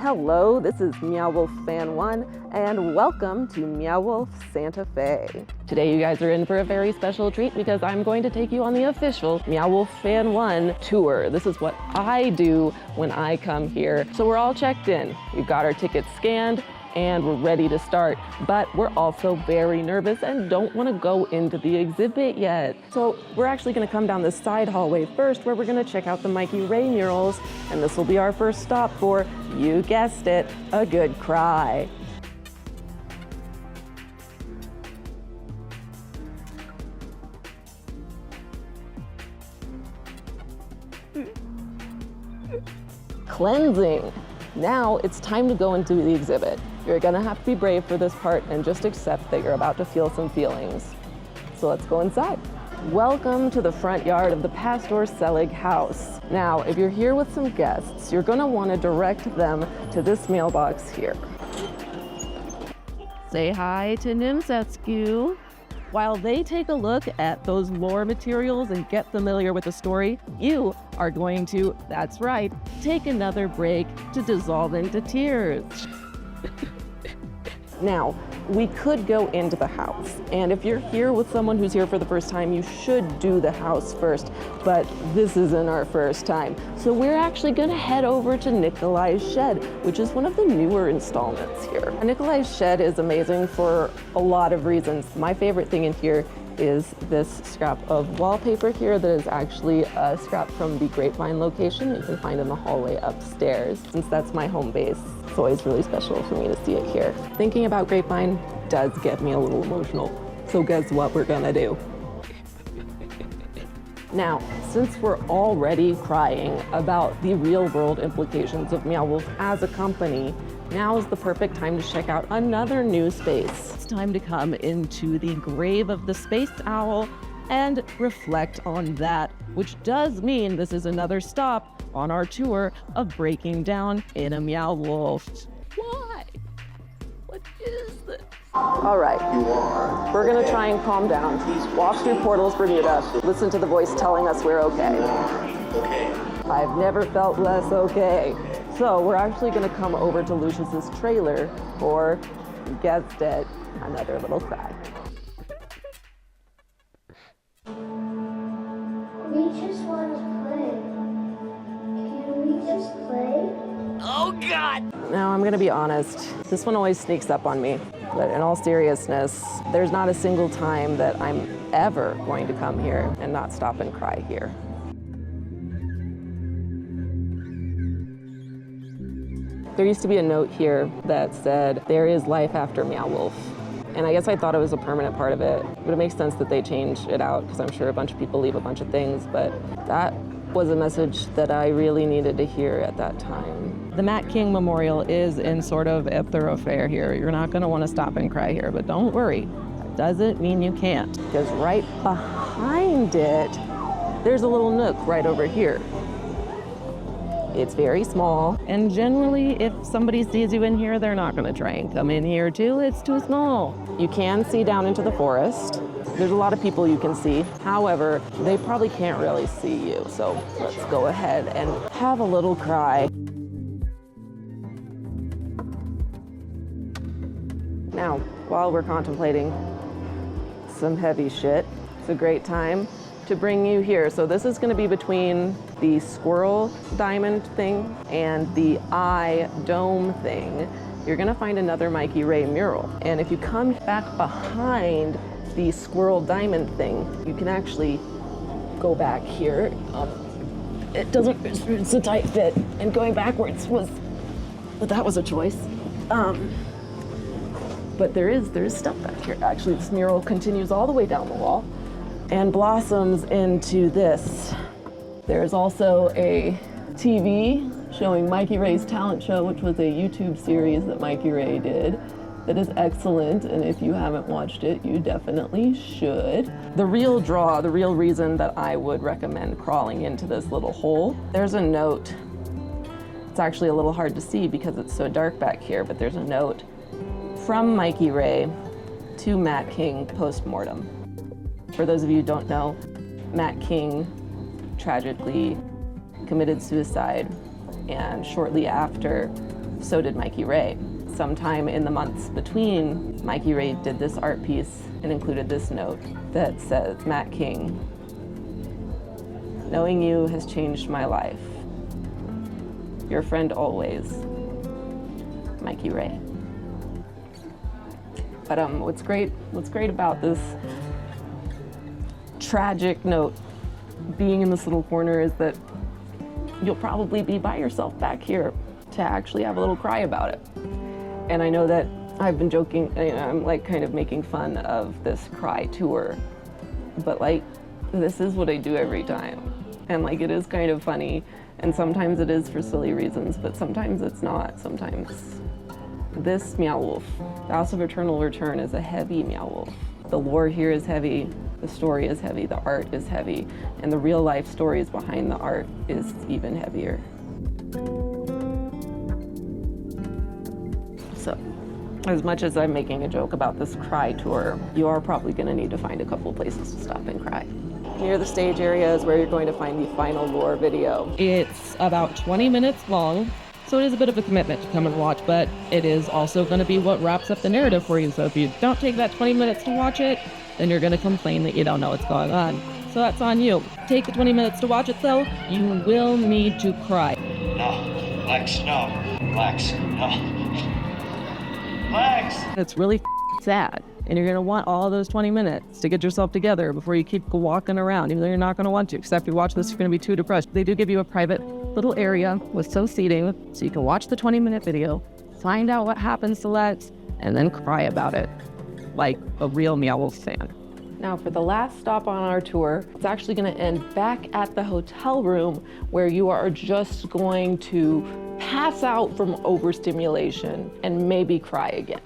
Hello, this is Meow Wolf Fan 1, and welcome to Meow Wolf Santa Fe. Today you guys are in for a very special treat because I'm going to take you on the official Meow Wolf Fan 1 tour. This is what I do when I come here. So we're all checked in. We've got our tickets scanned, and we're ready to start. But we're also very nervous and don't want to go into the exhibit yet. So we're actually going to come down this side hallway first, where we're going to check out the Mikey Ray murals, and this will be our first stop for, you guessed it, a good cry. Cleansing. Now it's time to go into the exhibit. You're gonna have to be brave for this part and just accept that you're about to feel some feelings. So let's go inside. Welcome to the front yard of the Pastor Selig house. Now, if you're here with some guests, you're gonna wanna direct them to this mailbox here. Say hi to Nimsetsku. While they take a look at those lore materials and get familiar with the story, you are going to, that's right, take another break to dissolve into tears. Now, we could go into the house, and if you're here with someone who's here for the first time, you should do the house first, but this isn't our first time. So we're actually gonna head over to Nicolae's shed, which is one of the newer installments here. Nicolae's shed is amazing for a lot of reasons. My favorite thing in here is this scrap of wallpaper here that is actually a scrap from the Grapevine location you can find in the hallway upstairs. Since that's my home base, it's always really special for me to see it here. Thinking about Grapevine does get me a little emotional. So guess what we're gonna do? Now, since we're already crying about the real world implications of Meow Wolf as a company, now is the perfect time to check out another new space. It's time to come into the grave of the space owl and reflect on that, which does mean this is another stop on our tour of breaking down in a Meow Wolf. Why? What is this? All right, we're gonna try and calm down. Walk through portals, Bermuda. Listen to the voice telling us we're okay. I've never felt less okay. So we're actually gonna come over to Lucius's trailer for, you guessed it, another little cry. We just want to play. Can we just play? Oh God! Now I'm gonna be honest, this one always sneaks up on me. But in all seriousness, there's not a single time that I'm ever going to come here and not stop and cry here. There used to be a note here that said, there is life after Meow Wolf. And I guess I thought it was a permanent part of it, but it makes sense that they changed it out because I'm sure a bunch of people leave a bunch of things, but that was a message that I really needed to hear at that time. The Matt King Memorial is in sort of a thoroughfare here. You're not gonna wanna stop and cry here, but don't worry, that doesn't mean you can't. Because right behind it, there's a little nook right over here. It's very small, and generally, if somebody sees you in here, they're not gonna try and come in here too. It's too small. You can see down into the forest. There's a lot of people you can see. However, they probably can't really see you. So let's go ahead and have a little cry. Now, while we're contemplating some heavy shit, it's a great time to bring you here. So this is gonna be between the squirrel diamond thing and the eye dome thing. You're gonna find another Mikey Ray mural. And if you come back behind the squirrel diamond thing, you can actually go back here. It doesn't, it's a tight fit, and going backwards was, but that was a choice. But there is stuff back here. Actually, this mural continues all the way down the wall and blossoms into this. There's also a TV showing Mikey Ray's talent show, which was a YouTube series that Mikey Ray did that is excellent, and if you haven't watched it, you definitely should. The real draw, the real reason that I would recommend crawling into this little hole, there's a note. It's actually a little hard to see because it's so dark back here, but there's a note from Mikey Ray to Matt King post-mortem. For those of you who don't know, Matt King tragically committed suicide and shortly after so did Mikey Ray. Sometime in the months between, Mikey Ray did this art piece and included this note that says, Matt King, knowing you has changed my life. Your friend always, Mikey Ray. But what's great about this tragic note being in this little corner is that you'll probably be by yourself back here to actually have a little cry about it. And I know that I've been joking, I'm like kind of making fun of this cry tour, but like, this is what I do every time. And like, it is kind of funny, and sometimes it is for silly reasons, but sometimes it's not. Sometimes this Meow Wolf, House of Eternal Return, is a heavy Meow Wolf. The lore here is heavy, the story is heavy, the art is heavy, and the real life stories behind the art is even heavier. So, as much as I'm making a joke about this cry tour, you are probably gonna need to find a couple places to stop and cry. Near the stage area is where you're going to find the final lore video. It's about 20 minutes long, so it is a bit of a commitment to come and watch, but it is also gonna be what wraps up the narrative for you. So if you don't take that 20 minutes to watch it, then you're gonna complain that you don't know what's going on. So that's on you. Take the 20 minutes to watch it though, you will need to cry. No, Lex, no. Lex, no. Lex! It's really sad, and you're gonna want all those 20 minutes to get yourself together before you keep walking around, even though you're not gonna want to, except if you watch this, you're gonna be too depressed. They do give you a private little area with some seating, so you can watch the 20-minute video, find out what happens to Lex, and then cry about it, like a real Meow Wolf fan. Now for the last stop on our tour, it's actually gonna end back at the hotel room where you are just going to pass out from overstimulation and maybe cry again.